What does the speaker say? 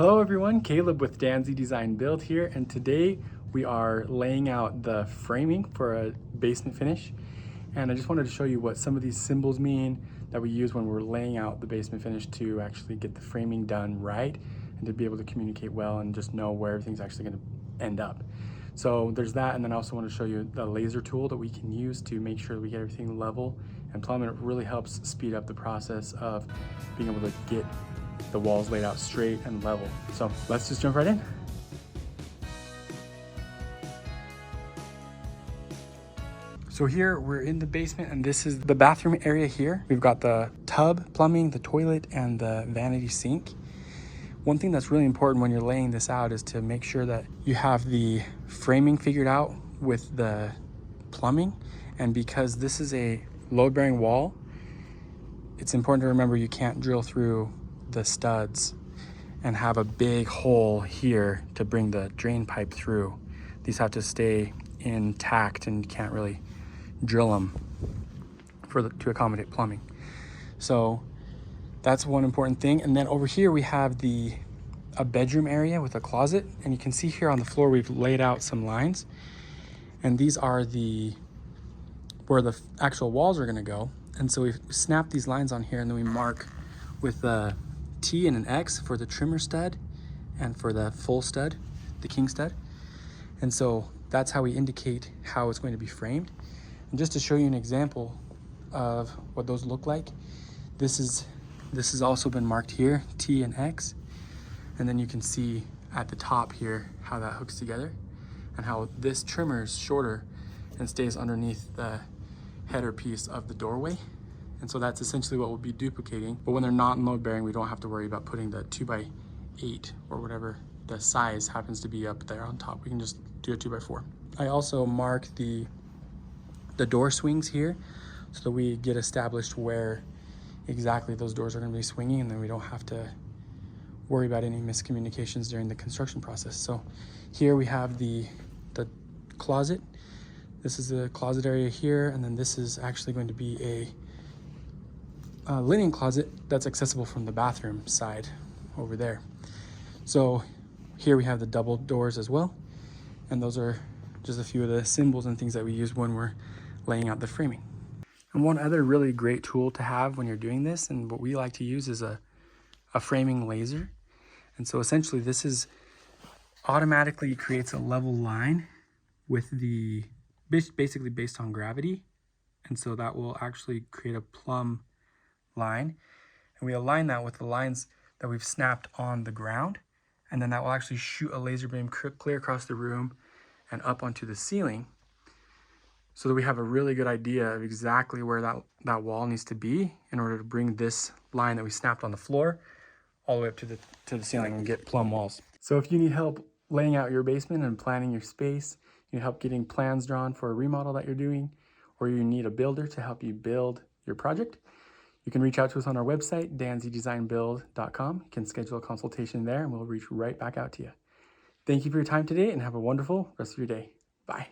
Hello everyone, Caleb with Dansie Design Build here, and today we are laying out the framing for a basement finish. And I just wanted to show you what some of these symbols mean that we use when we're laying out the basement finish to actually get the framing done right and to be able to communicate well and just know where everything's actually going to end up. So there's that, and then I also want to show you the laser tool that we can use to make sure that we get everything level and plumb, and it really helps speed up the process of being able to get the walls laid out straight and level. So let's just jump right in. So here we're in the basement, and this is the bathroom area here. We've got the tub, plumbing, the toilet, and the vanity sink. One thing that's really important when you're laying this out is to make sure that you have the framing figured out with the plumbing. And because this is a load-bearing wall, it's important to remember you can't drill through the studs and have a big hole here to bring the drain pipe through. These have to stay intact, and you can't really drill them to accommodate plumbing. So that's one important thing. And then over here we have a bedroom area with a closet, and you can see here on the floor we've laid out some lines, and these are where the actual walls are going to go. And so we've snapped these lines on here, and then we mark with a T and an X for the trimmer stud and for the full stud, the king stud. And so that's how we indicate how it's going to be framed. And just to show you an example of what those look like, this has also been marked here, T and X. And then you can see at the top here how that hooks together and how this trimmer is shorter and stays underneath the header piece of the doorway. And so that's essentially what we'll be duplicating. But when they're not load bearing, we don't have to worry about putting the 2x8 or whatever the size happens to be up there on top. We can just do a 2x4. I also mark the door swings here so that we get established where exactly those doors are going to be swinging, and then we don't have to worry about any miscommunications during the construction process. So here we have the closet. This is the closet area here, and then this is actually going to be a linen closet that's accessible from the bathroom side over there. So here we have the double doors as well, and those are just a few of the symbols and things that we use when we're laying out the framing. And one other really great tool to have when you're doing this, and what we like to use, is a framing laser. And so essentially this is automatically creates a level line with basically based on gravity, and so that will actually create a plumb line, and we align that with the lines that we've snapped on the ground, and then that will actually shoot a laser beam clear across the room and up onto the ceiling, so that we have a really good idea of exactly where that wall needs to be in order to bring this line that we snapped on the floor all the way up to the ceiling and get plumb walls. So if you need help laying out your basement and planning your space, you need help getting plans drawn for a remodel that you're doing, or you need a builder to help you build your project, you can reach out to us on our website, dansiedesignbuild.com. You can schedule a consultation there, and we'll reach right back out to you. Thank you for your time today, and have a wonderful rest of your day. Bye.